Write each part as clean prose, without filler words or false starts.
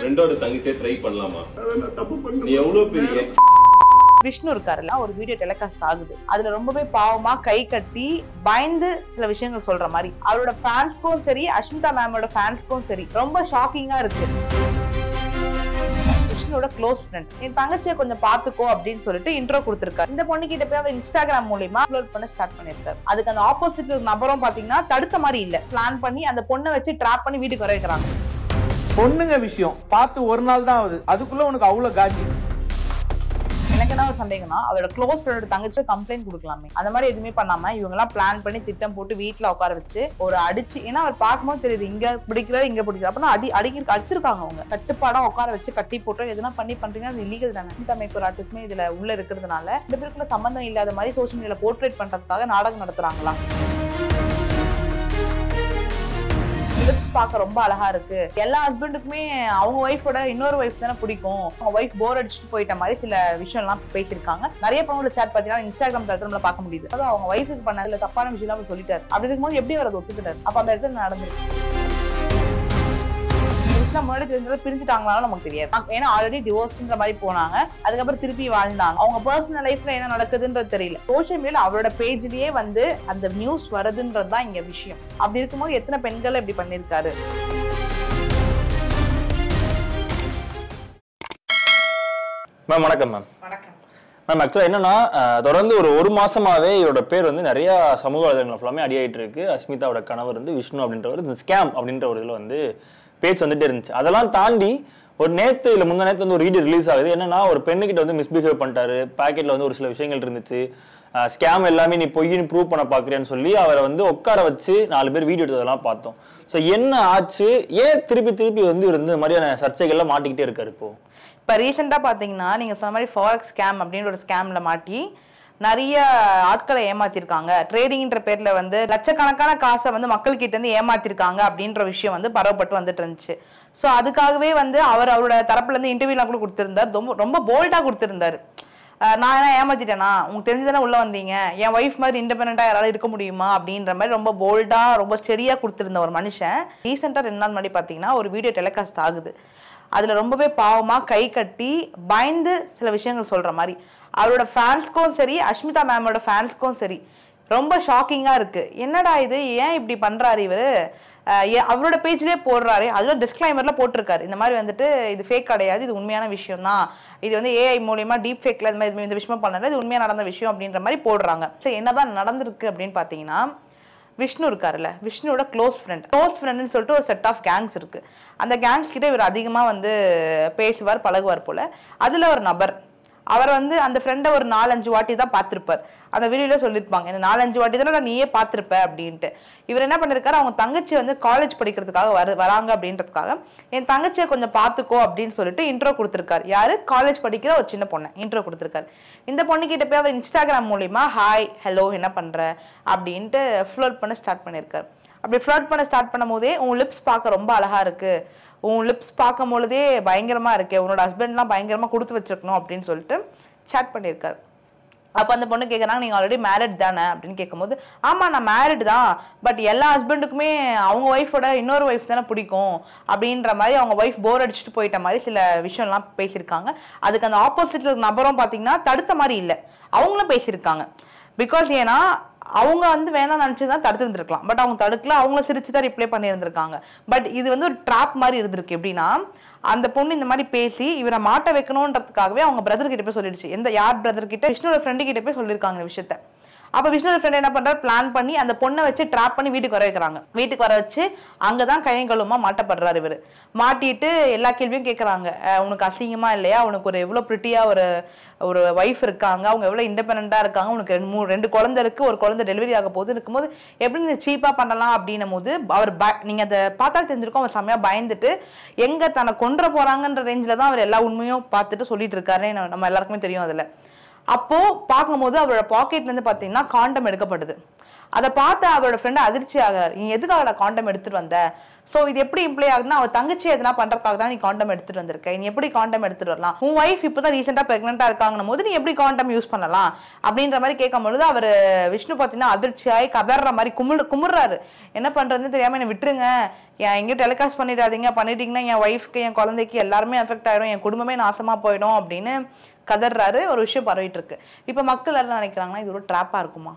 ரெண்டோட தங்கச்சியை ட்ரை பண்ணலாமா? நீ எவ்வளவு பெரிய விஷ்ணு இருக்காருல்ல, ஒரு வீடியோ டெலிகாஸ்ட் ஆகுது. அதுல ரொம்பவே பாவமா கை கட்டி பயந்து சில விஷயங்கள் சொல்ற மாதிரி அவரோட ஃபேன்ஸ்க்கும் சரி, அஷ்மிதா மேமோட ஃபேன்ஸ்க்கும் சரி ரொம்ப ஷாக்கிங்கா இருக்கு. விஷ்ணுவோட க்ளோஸ் ஃப்ரெண்ட் என் தங்கச்சியை கொஞ்சம் பாத்துக்கோ அப்படின்னு சொல்லிட்டு இன்ட்ரோ கொடுத்திருக்காரு. இந்த பொண்ணு கிட்ட போய் அவர் இன்ஸ்டாகிராம் மூலமா அப்லோட் பண்ண ஸ்டார்ட் பண்ணிருக்காரு. அதுக்கு அந்த ஆப்போசிட்ல நபரும் பாத்தீங்கன்னா தடுத்த மாதிரி இல்ல, பிளான் பண்ணி அந்த பொண்ணை வச்சு ட்ராப் பண்ணி வீட்டுக்கு வர வைக்கிறாங்க. பொண்ணுங்க விஷயம் பார்த்து ஒரு நாள் தான் ஆகுது, அதுக்குள்ள உனக்கு அவ்வளவு காட்சி. எனக்கு என்ன ஒரு சந்தேகம்னா, அவரோட க்ளோஸ் ஃப்ரெண்டோட தங்கச்சி கம்ப்ளைண்ட் கொடுக்கலாமே, அந்த மாதிரி எதுவுமே பண்ணாம இவங்க எல்லாம் பிளான் பண்ணி திட்டம் போட்டு வீட்டுல உட்கார வச்சு ஒரு அடிச்சு, ஏன்னா அவர் பார்க்கும்போது தெரியுது இங்க பிடிக்கிறாரு இங்க பிடிக்கிறாரு, அப்பனா அடிச்சிருக்காங்க. அவங்க கட்டுப்பாடா உட்கார வச்சு கட்டி போட்டு எதுனா பண்ணீங்கன்னா அது இல்லீகல் தானே. இந்த மேக்கர் ஆர்டிஸ்ட்மே இதுல உள்ள இருக்கிறதுனால இந்த பேருக்குள்ள சம்பந்தம் இல்லாத மாதிரி சோசியல் மீடியால போர்ட்ரேட் பண்றதுக்காக நாடகம் நடத்துறாங்களா? லிப்ஸ் பார்க்க ரொம்ப அழகா இருக்கு, எல்லா ஹஸ்பண்டுக்குமே அவங்க ஒய்ஃபோட இன்னொரு ஒய்ஃப் தானே பிடிக்கும், அவங்க ஒய்ஃப் போர் அடிச்சுட்டு போயிட்ட மாதிரி சில விஷயம் எல்லாம் பேசியிருக்காங்க. நிறைய பவங்களோட சேட் பாத்தீங்கன்னா இன்ஸ்டாகிராம் தளத்துல நம்மள பார்க்க முடியுது. அதாவது அவங்க ஒய்ஃபுக்கு பண்ணதுல தப்பான விஷயம் எல்லாம் சொல்லிட்டாரு. அப்படி இருக்கும்போது எப்படி வரது ஒத்துக்கிட்டாரு? அப்ப அந்த இடத்துல நடந்திருக்கு. முன்னாடி தெரிஞ்சது பிரிஞ்சுட்டாங்களாலும் நமக்கு தெரியாது, ஏன்னா ஆல்ரெடி டிவோர்ஸ்ன்ற மாதிரி போனாங்க, அதுக்கப்புறம் திருப்பி வாழ்ந்தாங்க. அவங்க பர்சனல் லைஃப்ல என்ன நடக்குதுன்றது தெரியல. சோசியல் மீடியால அவரோட பேஜ்லயே வந்து அந்த நியூஸ் வருதுன்றதுதான் இங்க விஷயம். அப்படி இருக்கும்போது எத்தனை பெண்கள் இப்படி பண்ணிருக்காரு? மேம் வணக்கம். மேம் வணக்கம் மேம். ஆக்சுவலாக என்னன்னா, தொடர்ந்து ஒரு மாசமாவே இவரோட பேர் வந்து நிறைய சமூக வலைதளங்கள் ஃபுல்லாமே அடியாயிட்டு இருக்கு. அஷ்மிதாவோட கணவர் வந்து விஷ்ணு அப்படின்றவர் இந்த ஸ்கேம் அப்படின்ற ஒரு இதில் வந்து பேச்சு வந்துட்டே இருந்துச்சு. அதெல்லாம் தாண்டி ஒரு நேற்று இல்லை முந்தா நேற்று வந்து ஒரு வீடியோ ரிலீஸ் ஆகுது. என்னன்னா, ஒரு பெண்ணுக்கிட்ட வந்து மிஸ்பிஹேவ் பண்ணிட்டாரு, பேக்கெட்ல வந்து ஒரு சில விஷயங்கள் இருந்துச்சு, ஸ்கேம் எல்லாமே நீ பொய்ன்னு ப்ரூவ் பண்ண பாக்குறேன்னு சொல்லி அவரை வந்து உட்கார வச்சு 4 பேர் வீடியோ எடுத்ததெல்லாம் பார்த்தோம். ஸோ என்ன ஆச்சு, ஏன் திருப்பி வந்து இந்த மாதிரியான சர்ச்சைகள்லாம் மாட்டிக்கிட்டே இருக்காரு? இப்போ ரீசெண்டாக பார்த்தீங்கன்னா நீங்கள் சொன்ன மாதிரி ஃபாரெக்ஸ் ஸ்கேம் அப்படின்ற ஒரு ஸ்கேம்ல மாட்டி நிறைய ஆட்களை ஏமாத்திருக்காங்க. ட்ரேடிங்ன்ற பேர்ல வந்து லட்சக்கணக்கான காசை வந்து மக்கள் கிட்ட இருந்து ஏமாத்திருக்காங்க அப்படின்ற விஷயம் வந்து பரவப்பட்டு வந்துட்டு இருந்துச்சு. ஸோ அதுக்காகவே வந்து அவரோட தரப்புல இருந்து இன்டர்வியூலாம் கூட கொடுத்திருந்தார். ரொம்ப போல்டா கொடுத்திருந்தாரு. நான் என்ன ஏமாத்திட்டேனா, உங்களுக்கு தெரிஞ்சுதானே உள்ள வந்தீங்க, என் ஒய்ஃப் மாதிரி இண்டிபெண்டா யாராலும் இருக்க முடியுமா அப்படின்ற மாதிரி ரொம்ப போல்டா ரொம்ப ஸ்டெடியா கொடுத்திருந்த ஒரு மனுஷன் ரீசெண்டா 2 நாள் முன்னாடி பார்த்தீங்கன்னா ஒரு வீடியோ டெலிகாஸ்ட் ஆகுது. அதுல ரொம்பவே பாவமா கை கட்டி பயந்து சில விஷயங்கள் சொல்ற மாதிரி அவரோட ஃபேன்ஸ்க்கும் சரி, அஷ்மிதா மேமோட ஃபேன்ஸ்க்கும் சரி ரொம்ப ஷாக்கிங்கா இருக்கு. என்னடா இது, ஏன் இப்படி பண்றாரு இவரு, அவரோட பேஜ்லயே போடுறாரு, அதுல டிஸ்க்ளைமர்ல போட்டிருக்காரு இந்த மாதிரி வந்துட்டு இது ஃபேக் கிடையாது, இது உண்மையான விஷயம் தான், இது வந்து ஏஐ மூலியமா டீப் ஃபேக்ல இந்த விஷயம் பண்ணல, இது உண்மையா நடந்த விஷயம் அப்படின்ற மாதிரி போடுறாங்க. சரி, என்னதான் நடந்திருக்கு அப்படின்னு பாத்தீங்கன்னா, விஷ்ணு இருக்காருல்ல, விஷ்ணுவோட க்ளோஸ் ஃப்ரெண்ட்னு சொல்லிட்டு ஒரு செட் ஆஃப் கேங்ஸ் இருக்கு. அந்த கேங்ஸ் கிட்ட இவர் அதிகமா வந்து பேசுவார், பழகுவார் போல. அதுல ஒரு நபர் அவர் வந்து அந்த ஃப்ரெண்டை ஒரு 4-5 வாட்டி தான் பார்த்திருப்பார். அந்த வீடியோல சொல்லியிருப்பாங்க, இந்த 4-5 வாட்டி தானே நீயே பார்த்திருப்ப அப்படின்ட்டு. இவர் என்ன பண்ணிருக்காரு, அவங்க தங்கச்சி வந்து காலேஜ் படிக்கிறதுக்காக வராங்க அப்படின்றதுக்காக என் தங்கச்சியை கொஞ்சம் பார்த்துக்கோ அப்படின்னு சொல்லிட்டு இன்ட்ரோ கொடுத்திருக்காரு. யாரு? காலேஜ் படிக்கிற ஒரு சின்ன பொண்ணை இன்ட்ரோ கொடுத்திருக்காரு. இந்த பொண்ணு கிட்ட போய் அவர் இன்ஸ்டாகிராம் மூலியமா ஹாய் ஹலோ என்ன பண்ற அப்படின்ட்டு ஃப்ளர்ட் பண்ண ஸ்டார்ட் பண்ணியிருக்காரு. அப்படி ஃப்ளர்ட் பண்ண ஸ்டார்ட் பண்ணும் போதே உன் லிப்ஸ் பார்க்க ரொம்ப அழகா இருக்கு, உன் லிப்ஸ் பார்க்கும் பொழுதே பயங்கரமா இருக்கு, உன்னோட ஹஸ்பண்ட்லாம் பயங்கரமா கொடுத்து வச்சிருக்கணும் அப்படின்னு சொல்லிட்டு சேட் பண்ணியிருக்காரு. அப்போ அந்த பொண்ணு கேட்குறாங்க, நீங்கள் ஆல்ரெடி மேரிட் தானே அப்படின்னு கேட்கும்போது, ஆமாம் நான் மேரிட் தான், பட் எல்லா ஹஸ்பண்டுக்குமே அவங்க ஒய்ஃபோட இன்னொரு ஒய்ஃப் தானே பிடிக்கும் அப்படின்ற மாதிரி அவங்க ஒய்ஃப் போர் அடிச்சுட்டு போயிட்ட மாதிரி சில விஷயம்லாம் பேசியிருக்காங்க. அதுக்கு அந்த ஆப்போசிட்ல நபரும் பார்த்தீங்கன்னா தடுத்த மாதிரி இல்லை, அவங்களும் பேசியிருக்காங்க. பிகாஸ் ஏன்னா அவங்க வந்து வேணாம் நினைச்சுதான் தடுத்து இருந்திருக்கலாம், பட் அவங்க தடுக்கல, அவங்களும் சிரிச்சுதான் ரிப்ளை பண்ணியிருந்திருக்காங்க. பட் இது வந்து ஒரு ட்ராப் மாதிரி இருந்திருக்கு. எப்படின்னா, அந்த பொண்ணு இந்த மாதிரி பேசி இவரை மாட்ட வைக்கணும்ன்றதுக்காகவே அவங்க பிரதர் கிட்ட போய் சொல்லிடுச்சு. யார் பிரதர் கிட்ட? விஷ்ணுவோட ஃப்ரெண்டு கிட்ட போய் சொல்லியிருக்காங்க இந்த விஷயத்த. அப்ப விஷ்ணுவோட ஃப்ரெண்ட் என்ன பண்றாரு, பிளான் பண்ணி அந்த பொண்ணை வச்சு ட்ராப் பண்ணி வீட்டுக்கு வர வைக்கிறாங்க. வீட்டுக்கு வர வச்சு அங்கதான் கையங்களுமா மாட்டப்படுறாரு இவரு. மாட்டிட்டு எல்லா கேள்வியும் கேட்கறாங்க, உனக்கு அசிங்கமா இல்லையா, உனக்கு ஒரு எவ்வளவு பிரிட்டியா ஒரு ஒய்ஃப் இருக்காங்க, அவங்க எவ்வளவு இண்டிபெண்டா இருக்காங்க, உனக்கு 2 குழந்தை இருக்கு, ஒரு குழந்தை டெலிவரி ஆக போகுது இருக்கும்போது எப்படி நீங்க சீப்பா பண்ணலாம் அப்படின்னும் போது அவர் நீங்க அதை பார்த்தா தெரிஞ்சிருக்கும், அவர் செம்மையா பயந்துட்டு எங்க தன்னை கொன்ற போறாங்கன்ற ரேஞ்சில தான் அவர் எல்லா உண்மையும் பார்த்துட்டு சொல்லிட்டு இருக்காரு. நம்ம எல்லாருக்குமே தெரியும். அதுல அப்போ பார்க்கும்போது அவரோட பாக்கெட்ல இருந்து பாத்தீங்கன்னா காண்டம் எடுக்கப்படுது. அதை பார்த்து அவரோட ஃப்ரெண்ட் அதிர்ச்சி ஆகிறார். நீ எதுக்காக காண்டம் எடுத்துட்டு வந்த? சோ இது எப்படி இம்ப்ளை ஆகுதுன்னா, அவ தங்கச்சி எதனா பண்றதுக்காக தான் நீ காண்டம் எடுத்துட்டு வந்திருக்க. நீ எப்படி காண்டம் எடுத்துட்டு வரலாம்? உன் வைஃப் இப்பதான் ரீசெண்டா பிரெக்னெண்டா இருக்காங்கன்னும் போது நீ எப்படி காண்டம் யூஸ் பண்ணலாம் அப்படின்ற மாதிரி கேட்கும்பொழுது அவர் விஷ்ணு பார்த்தீங்கன்னா அதிர்ச்சியாய் கதற மாதிரி குமுறாரு. என்ன பண்றதுன்னு தெரியாம என்ன விட்டுருங்க, எங்கேயும் டெலிகாஸ்ட் பண்ணிடாதீங்க, பண்ணிட்டீங்கன்னா என் ஒய்ஃப்க்கு என் குழந்தைக்கு எல்லாருமே அஃபெக்ட் ஆயிடும், என் குடும்பமே நாசமா போயிடும் அப்படின்னு கதறாரு. ஒரு விஷயம் பரவிட்டு இருக்கு. இப்ப மக்கள் எல்லாம் நினைக்கிறாங்கன்னா இது ஒரு ட்ராப்பா இருக்குமா?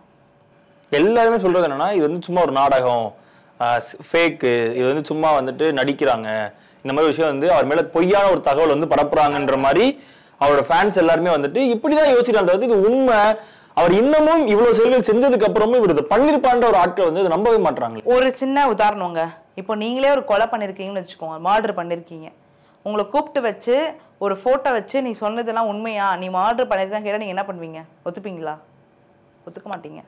எல்லாருமே சொல்றது என்னன்னா இது வந்து சும்மா ஒரு நாடகம், ஃபேக்கு, இது வந்து சும்மா வந்துட்டு நடிக்கிறாங்க, இந்த மாதிரி விஷயம் வந்து அவர் மேல பொய்யான ஒரு தகவல் வந்து பரப்புறாங்கன்ற மாதிரி அவரோட ஃபேன்ஸ் எல்லாருமே வந்துட்டு இப்படிதான் யோசிக்கிறாங்க. இது உண்மை, அவர் இன்னமும் இவ்வளவு செயல்கள் செஞ்சதுக்கு அப்புறமும் இவர் இதை பண்ணிருப்பான்ற ஒரு ஆட்கள் வந்து நம்பவே மாட்டாங்க. ஒரு சின்ன உதாரணங்க, இப்போ நீங்களே ஒரு கொலை பண்ணிருக்கீங்கன்னு வச்சுக்கோங்க, மர்டர் பண்ணிருக்கீங்க, உங்களை கூப்பிட்டு வச்சு ஒரு போட்டோ வச்சு நீ சொன்னதெல்லாம் உண்மையா, நீ மர்டர் பண்ணிருக்கான்னு கேட்டா நீங்க என்ன பண்ணுவீங்க? ஒத்துப்பீங்களா? ஒத்துக்க மாட்டீங்க.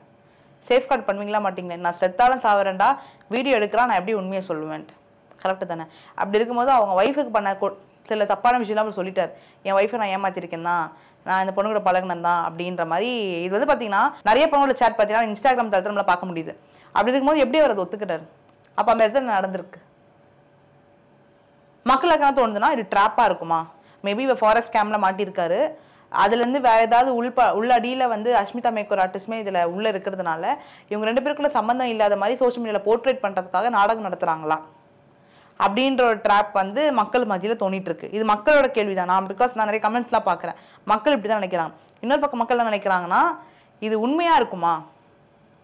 சேஃப்கார்ட் பண்ணுவீங்களா மாட்டீங்களா? நான் செத்தாலும் சாவரேன்டா, வீடியோ எடுக்கிறான், நான் எப்படி உண்மையை சொல்லுவேன்? கரெக்டு தானே? அப்படி இருக்கும்போது அவங்க ஒய்ஃபுக்கு பண்ண சில தப்பான விஷயம்லாம் அவர் சொல்லிட்டார். என் ஒய்ஃபை நான் ஏமாத்திருக்கேன் தான், நான் இந்த பொண்ணு கூட பழகினேன் தான் அப்படின்ற மாதிரி. இது வந்து பார்த்தீங்கன்னா நிறைய பொண்ணோட சேட் பார்த்தீங்கன்னா இன்ஸ்டாகிராம் தளத்தில் நம்மள பார்க்க முடியுது. அப்படி இருக்கும்போது எப்படி அவர் அதை ஒத்துக்கிட்டார்? அப்போ அந்த இடத்துல நடந்திருக்கு. மக்களுக்கு என்ன தோணுதுன்னா இது ட்ராப்பாக இருக்குமா? மேபி இவர் ஃபாரஸ்ட் கேம்ல மாட்டியிருக்காரு, அதுலேருந்து வேற ஏதாவது உள்ளடியில் வந்து அஷ்மிதா மேக்கோர் ஆர்டிஸ்ட்மே இதில் உள்ள இருக்கிறதுனால இவங்க 2 பேருக்குள்ள சம்மந்தம் இல்லாத மாதிரி சோஷியல் மீடியாவில் போர்ட்ரேட் பண்ணுறதுக்காக நாடகம் நடத்துகிறாங்களா அப்படின்ற ஒரு ட்ராப் வந்து மக்கள் மத்தியில் தோணிட்டு இருக்கு. இது மக்களோட கேள்விதான். நான் நிறைய கமெண்ட்ஸ்லாம் பார்க்குறேன், மக்கள் இப்படி தான் நினைக்கிறாங்க. இன்னொரு பக்கம் மக்கள் என்ன நினைக்கிறாங்கன்னா இது உண்மையாக இருக்குமா?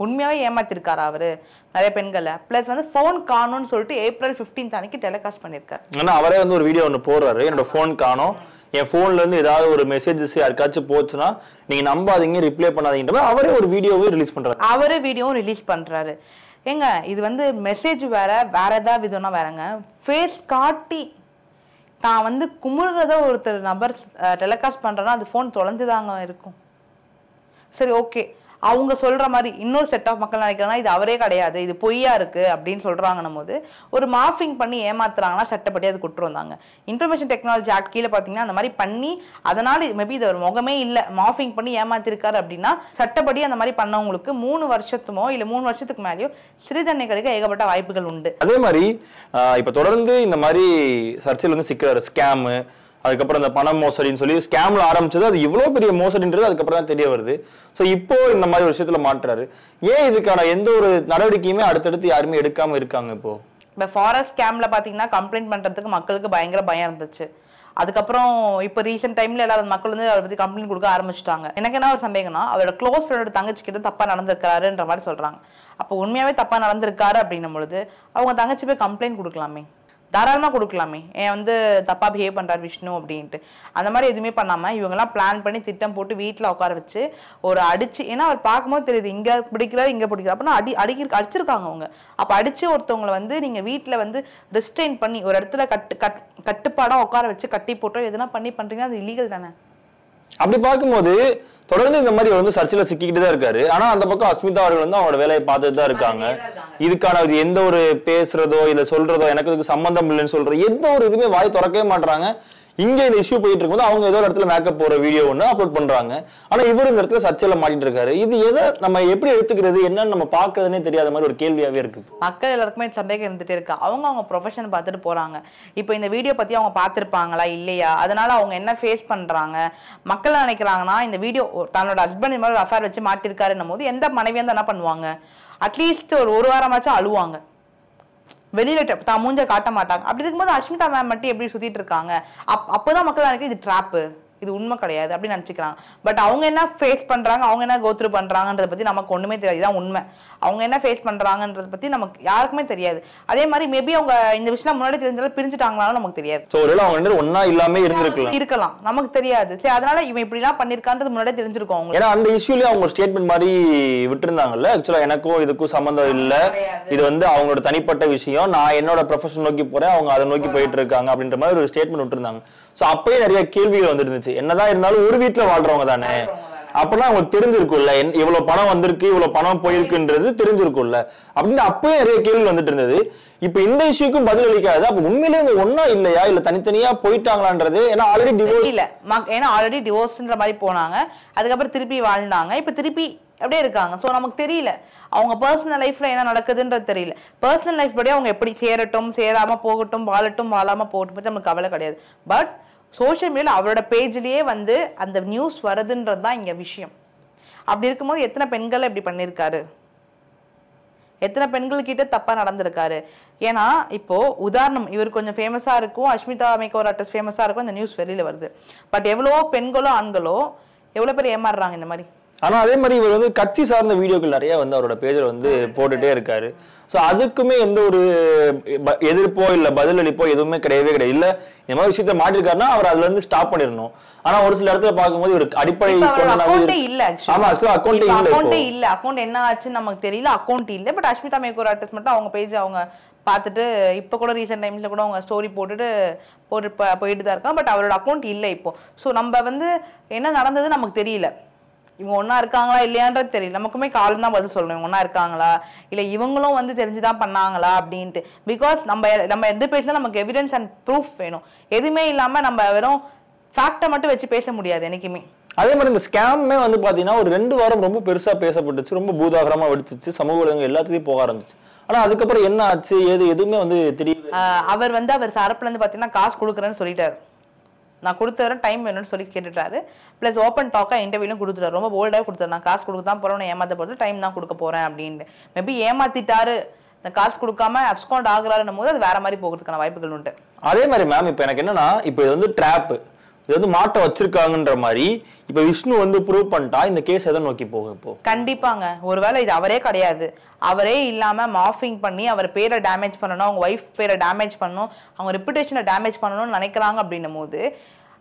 உண்மையாகவே ஏமாத்திருக்காரா அவரு நிறைய பெண்களை? பிளஸ் வந்து ஃபோன் காணும்னு சொல்லிட்டு April 15th அன்னைக்கு டெலிகாஸ்ட் பண்ணியிருக்காரு. ஆனால் அவரே வந்து ஒரு வீடியோ ஒன்று போடுறாரு, என்னோட ஃபோன் காணும், என் ஃபோன்ல இருந்து ஏதாவது ஒரு மெசேஜஸ் யாருக்காச்சும் போச்சுன்னா நீங்க நம்பாதீங்க, ரிப்ளை பண்ணாதீங்கன்ற அவரே ஒரு வீடியோவே ரிலீஸ் பண்றாரு. அவரே வீடியோவும் ரிலீஸ் பண்றாரு. ஏங்க இது வந்து மெசேஜ் வேற ஏதாவது விதம்னா வேறங்க, ஃபேஸ் காட்டி தான் வந்து குமுறத ஒருத்தர் நபர் டெலிகாஸ்ட் பண்றேன்னா அது ஃபோன் தொலைஞ்சுதாங்க இருக்கும். சரி ஓகே, அவங்க சொல்ற மாதிரி இன்னொரு செட் ஆஃப் மக்கள் நினைக்கிறாங்கன்னா இது அவரே கிடையாது, இது பொய்யா இருக்கு அப்படின்னு சொல்றாங்கன்னும் போது ஒரு மார்ஃபிங் பண்ணி ஏமாத்துறாங்கன்னா சட்டப்படி அது குற்றம் தாங்க. இன்ஃபர்மேஷன் டெக்னாலஜி ஆக்ட் கீழே பார்த்தீங்கன்னா அந்த மாதிரி பண்ணி அதனால மேபி இது ஒரு முகமே இல்லை மார்ஃபிங் பண்ணி ஏமாத்திருக்காரு அப்படின்னா சட்டப்படி அந்த மாதிரி பண்ணவங்களுக்கு 3 வருஷத்துமோ இல்லை 3 வருஷத்துக்கு மேலேயோ சிறை தண்டனை கிடைக்க ஏகப்பட்ட வாய்ப்புகள் உண்டு. அதே மாதிரி இப்போ தொடர்ந்து இந்த மாதிரி சர்ச்சையில் வந்து சிக்கிறாரு ஸ்கேமு, அதுக்கப்புறம் இந்த பணம் மோசடின்னு சொல்லி ஸ்கேம்ல ஆரம்பிச்சது அது இவ்வளவு பெரிய மோசடின்றது அதுக்கப்புறம் தான் தெரிய வருது. ஸோ இப்போ இந்த மாதிரி ஒரு விஷயத்துல மாட்டுறாரு. ஏன் இதுக்கான எந்த ஒரு நடவடிக்கையுமே அடுத்தடுத்து யாருமே எடுக்காம இருக்காங்க? இப்போ ஃபாரஸ்ட் ஸ்கேம்ல பாத்தீங்கன்னா கம்ப்ளைண்ட் பண்றதுக்கு மக்களுக்கு பயங்கர பயம் இருந்துச்சு. அதுக்கப்புறம் இப்போ ரீசெண்ட் டைம்ல எல்லாரும் மக்கள் வந்து அவரை பத்தி கம்ப்ளைண்ட் கொடுக்க ஆரம்பிச்சிட்டாங்க. எனக்கு என்ன ஒரு சந்தேகம்னா அவரோட க்ளோஸ் ஃப்ரெண்டோட தங்கச்சி கிட்ட தப்பா நடந்திருக்காருன்ற மாதிரி சொல்றாங்க. அப்போ உண்மையாவே தப்பா நடந்திருக்காரு அப்படின்னும் பொழுது அவங்க தங்கச்சி போய் கம்ப்ளைண்ட் கொடுக்கலாமே, தாராளமாக கொடுக்கலாமே. ஏன் வந்து தப்பாக பிஹேவ் பண்ணுறாரு விஷ்ணு அப்படின்ட்டு. அந்த மாதிரி எதுவுமே பண்ணாமல் இவங்கெல்லாம் பிளான் பண்ணி திட்டம் போட்டு வீட்டில் உட்கார வச்சு ஒரு அடிச்சு, ஏன்னா அவர் பார்க்கும்போது தெரியுது இங்கே பிடிக்கிறாரு இங்கே பிடிக்கிறார் அப்படின்னா அடிச்சிருக்காங்க அவங்க. அப்போ அடிச்சு ஒருத்தவங்களை வந்து நீங்கள் வீட்டில் வந்து ரெஸ்ட்ரெயின் பண்ணி ஒரு இடத்துல கட்டுப்பாடாக உட்கார வச்சு கட்டி போட்டோ எதுனா பண்ணுறீங்கன்னா அது இல்லீகல் தானே. அப்படி பார்க்கும்போது தொடர்ந்து இந்த மாதிரி வந்து சர்ச்சையில சிக்கிக்கிட்டு தான் இருக்காரு. ஆனா அந்த பக்கம் அஸ்மிதா அவர்கள் வந்து அவங்களோட வேலையை பார்த்துட்டு தான் இருக்காங்க. இதுக்கான எந்த ஒரு பேசுறதோ இல்ல சொல்றதோ எனக்கு இதுக்கு சம்பந்தம் இல்லைன்னு சொல்ற எந்த ஒரு இதுவுமே வாய் திறக்கவே மாட்டாங்க. இங்க இந்த இஷ்யூ போயிட்டு இருக்கும்போது அவங்க ஏதோ ஒரு இடத்துல மேக்கப் போற வீடியோ ஒன்று அப்லோட் பண்றாங்க. ஆனா இவரு இந்த இடத்துல சர்ச்சையில மாட்டிட்டு இருக்காரு. இது எதை நம்ம எப்படி எடுத்துக்கிறது, என்னன்னு நம்ம பாக்குறதுன்னே தெரியாத மாதிரி ஒரு கேள்வியாவே இருக்கு. மக்கள் எல்லாருக்குமே சந்தேகம் இருந்துட்டே இருக்கு. அவங்க ப்ரொஃபஷன் பார்த்துட்டு போறாங்க. இப்போ இந்த வீடியோ பத்தி அவங்க பார்த்திருப்பாங்களா இல்லையா, அதனால அவங்க என்ன ஃபேஸ் பண்றாங்க, மக்கள் நினைக்கிறாங்கன்னா இந்த வீடியோ தன்னோட ஹஸ்பண்ட் இந்த மாதிரி அஃபேர் வச்சு மாட்டிருக்காருன்னும் போது எந்த மனைவியா இருந்தா என்ன பண்ணுவாங்க, அட்லீஸ்ட் ஒரு வாரமாச்சும் அழுவாங்க, வெளியில தான் மூஞ்ச காட்ட மாட்டாங்க. அப்படி இருக்கும்போது அஷ்மிதா மேம் மட்டும் எப்படி சுத்திட்டு இருக்காங்க? அப்போதான் மக்கள் நினைக்க இது ட்ராப்பு, இது உண்மை கிடையாது அப்படின்னு நினைச்சுக்கிறாங்க. பட் அவங்க என்ன ஃபேஸ் பண்றாங்க, அவங்க என்ன கோத்ரூ பண்றாங்கன்றத பத்தி நமக்கு ஒண்ணுமே தெரியாது. இதுதான் உண்மை. அவங்க என்ன ஃபேஸ் பண்றாங்கன்றத பத்தி நமக்கு யாருக்குமே தெரியாது. அதே மாதிரி மேபி அவங்க இந்த விஷயம் முன்னாடி தெரிஞ்சாலும் பிரிஞ்சுட்டாங்களாலும் நமக்கு தெரியாது. சோ ஒருவேளை அவங்க ரெண்டு ஒண்ணா இல்லாம இருக்கலாம் நமக்கு தெரியாது. சரி, அதனால இவன் இப்படி எல்லாம் பண்ணிருக்கான்றது முன்னாடி தெரிஞ்சிருக்கும் அவங்க. ஏன்னா அந்த இஷ்யூல அவங்க ஸ்டேட்மெண்ட் மாதிரி விட்டுருந்தாங்கல்ல, ஆக்சுவலா எனக்கும் இதுக்கும் சம்பந்தம் இல்ல, இது வந்து அவங்களோட தனிப்பட்ட விஷயம், நான் என்னோட ப்ரொஃபஷன் நோக்கி போறேன், அவங்க அதை நோக்கி போயிட்டு இருக்காங்க அப்படின்ற மாதிரி ஒரு ஸ்டேட்மெண்ட் விட்டுருந்தாங்க. சோ அப்பயே நிறைய கேள்விகள் வந்துட்டு இருந்துச்சு. என்னதான் இருந்தாலும் ஒரு வீட்டுல வாழ்றவங்க தானே, அப்பதான் அவங்களுக்கு தெரிஞ்சிருக்கும்ல இவ்வளவு பணம் வந்திருக்கு இவ்வளவு பணம் போயிருக்குன்றது தெரிஞ்சிருக்கும்ல அப்படின்னு அப்பயே நிறைய கேள்வி வந்துட்டு இருந்தது. இப்ப இந்த இஷ்யூக்கும் பதில் அளிக்காது. அப்ப உண்மையிலேயே அவங்க ஒன்னா இல்லையா இல்ல தனித்தனியா போயிட்டாங்களான்றது, ஏன்னா ஆல்ரெடி டிவோர்ஸ் இல்ல, ஏன்னா ஆல்ரெடி டிவோர்ஸ்ன்ற மாதிரி போனாங்க, அதுக்கப்புறம் திருப்பி வாழ்ந்தாங்க, இப்ப திருப்பி அப்படியே இருக்காங்க. ஸோ நமக்கு தெரியல அவங்க பர்சனல் லைஃப்ல என்ன நடக்குதுன்றது தெரியல. பர்சனல் லைஃப் படி அவங்க எப்படி சேரட்டும், சேராம போகட்டும், வாழட்டும், வாழாம போகட்டும் பற்றி நமக்கு கவலை கிடையாது. பட் சோஷியல் மீடியாவில் அவரோட பேஜ்லயே வந்து அந்த நியூஸ் வருதுன்றது தான் இங்க விஷயம். அப்படி இருக்கும்போது எத்தனை பெண்களை இப்படி பண்ணியிருக்காரு, எத்தனை பெண்கள் கிட்ட தப்பா நடந்திருக்காரு. ஏன்னா இப்போ உதாரணம், இவர் கொஞ்சம் ஃபேமஸா இருக்கும், அஷ்மிதா மேக்கோவர் ஆர்டிஸ்ட் ஃபேமஸா இருக்கும், இந்த நியூஸ் வெளியில வருது. பட் எவ்வளவோ பெண்களோ ஆண்களோ எவ்வளவு பேர் ஏமாறுறாங்க இந்த மாதிரி. ஆனா அதே மாதிரி இவர் வந்து கட்சி சார்ந்த வீடியோக்கள் நிறைய வந்து அவரோட பேஜ்ல வந்து போட்டுட்டே இருக்காரு. ஸோ அதுக்குமே எந்த ஒரு எதிர்ப்போ இல்ல பதிலளிப்போ எதுவுமே கிடையவே கிடையாது. இல்ல இந்த மாதிரி விஷயத்த மாட்டிருக்காருன்னா அவர் அதுல இருந்து ஸ்டாப் பண்ணிடணும். ஆனா ஒரு சில இடத்துல பார்க்கும்போது இவருக்கு அடிப்படை அக்கௌண்டே இல்ல. ஆமா, ஆக்சுவலா அக்கௌண்டே இல்ல. அக்கௌண்ட் என்ன ஆச்சுன்னு நமக்கு தெரியல, அக்கௌண்ட் இல்ல. பட் அஷ்மிதா மேக்கோவர் ஆர்டிஸ்ட் மட்டும் அவங்க பேஜ் அவங்க பார்த்துட்டு இப்போ கூட ரீசெண்ட் டைம்ஸ்ல கூட அவங்க ஸ்டோரி போட்டுட்டு போயிட்டு தான் இருக்காங்க. பட் அவரோட அக்கௌண்ட் இல்லை இப்போ. ஸோ நம்ம வந்து என்ன நடந்தது நமக்கு தெரியல. இவங்க ஒன்னா இருக்காங்களா இல்லையான்றது தெரியல. நமக்குமே காலம் தான் பதில் சொல்லணும், இவங்க ஒன்னா இருக்காங்களா இல்ல இவங்களும் வந்து தெரிஞ்சுதான் பண்ணாங்களா அப்படின்ட்டு. பிகாஸ் நம்ம எது பேசினா நமக்கு எவிடன்ஸ் அண்ட் ப்ரூஃப் வேணும். எதுவுமே இல்லாம நம்ம வெறும் ஃபேக்டை மட்டும் வச்சு பேச முடியாது என்னைக்குமே. அதே மாதிரி இந்த ஸ்கேமே வந்து பாத்தீங்கன்னா ஒரு 2 வாரம் ரொம்ப பெருசா பேசப்பட்டுச்சு, ரொம்ப பூதாகரமா வெடிச்சிச்சு, சமூக ஊடகங்கள் எல்லாத்துலயும் போக ஆரம்பிச்சு. ஆனா அதுக்கப்புறம் என்ன ஆச்சு எதுவுமே வந்து தெரியல. அவர் வந்து அவர் தரப்புல இருந்து பாத்தீங்கன்னா காசு கொடுக்குறேன்னு சொல்லிட்டாரு. நான் கொடுத்தவரை டைம் வேணும்னு சொல்லி கேட்டுட்டாரு. பிளஸ் ஓப்பன் டாக்கா இன்டர்வியூலும் கொடுத்துட்டாரு. ரொம்ப போல்டாக கொடுத்தாரு. நான் காசு கொடுக்க தான் போறேன், ஏமாத்த போறது டைம் தான் கொடுக்க போறேன் அப்படின்னு. மேபி ஏமாத்திட்டாரு, இந்த காசு கொடுக்காம அப்ஸ்காண்ட் ஆகுறாருன்னும் போது அது வேற மாதிரி போகிறதுக்கான வாய்ப்புகள் உண்டு. அதே மாதிரி மேம் இப்போ எனக்கு என்னன்னா, இப்போ இது வந்து ட்ராப், இது வந்து மாட்ட வச்சிருக்காங்கன்ற மாதிரி இப்போ விஷ்ணு வந்து ப்ரூவ் பண்ணிட்டா இந்த கேஸ் எதை நோக்கி போகும் இப்போ? கண்டிப்பாங்க. ஒருவேளை இது அவரே கிடையாது, அவரே இல்லாம மார்ஃபிங் பண்ணி அவர் பேரை டேமேஜ் பண்ணணும், அவங்க ஒய்ஃப் பேரை டேமேஜ் பண்ணணும், அவங்க ரெப்புடேஷனை டேமேஜ் பண்ணணும்னு நினைக்கிறாங்க அப்படின்னும் போது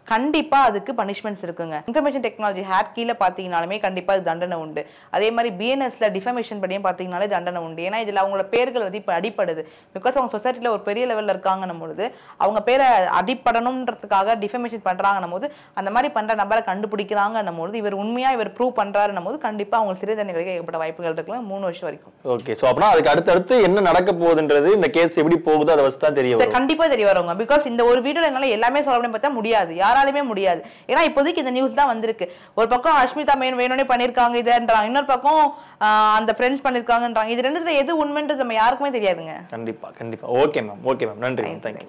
கண்டிப்பா அதுக்கு பனிஷ்மெண்ட்ஸ் இருக்குங்க. இன்ஃபர்மேஷன் டெக்னாலஜி ஹேட் கீழே பார்த்தீங்கனாலுமே கண்டிப்பா அது தண்டனை உண்டு. அதே மாதிரி பிஎன்எஸ்ல டிஃபமேஷன் படியும் பார்த்தீங்கனாலே தண்டனை உண்டு. ஏன்னா இதுல அவங்களோட பேர்கள் வந்து இப்போ அடிப்படுது. பிகாஸ் அவங்க சொசைட்டில ஒரு பெரிய லெவல்ல இருக்காங்கன்னும் பொழுது அவங்க பேரை அடிப்படணுன்றதுக்காக டிஃபமேஷன் பண்றாங்கன்னும் போது அந்த மாதிரி பண்ற நபரை கண்டுபிடிக்கிறாங்கன்னும் போது இவர் உண்மையா இவர் ப்ரூவ் பண்றாருன்னும் போது கண்டிப்பா அவங்க சிறை தண்டனை கிடைக்க ஏற்பட்ட வாய்ப்புகள் இருக்கலாம் 3 வருஷம் வரைக்கும். ஓகே, சோ அப்படின்னா அதுக்கு அடுத்தடுத்து என்ன நடக்க போகுதுன்றது, இந்த கேஸ் எப்படி போகுது அதை வச்சு தான் தெரிய வரும். கண்டிப்பா தெரிய வருவாங்க. பிகாஸ் இந்த ஒரு வீடியோல என்னால எல்லாமே சொல்ல முடியும் பார்த்தா முடியாது, யாராலுமே முடியாது. ஏன்னா இப்போதைக்கு இந்த நியூஸ் தான் வந்திருக்கு. ஒரு பக்கம் அஷ்மிதா வேணும்னே பண்ணிருக்காங்க இதுன்றாங்க, இன்னொரு பக்கம் அந்த ஃப்ரெண்ட்ஸ் பண்ணிருக்காங்கன்றாங்க. இது ரெண்டுத்துல எது உண்மைன்றது நம்ம யாருக்குமே தெரியாதுங்க. கண்டிப்பா கண்டிப்பா. ஓகே மேம், ஓகே மேம், நன்றி மேம், தேங்க்யூ.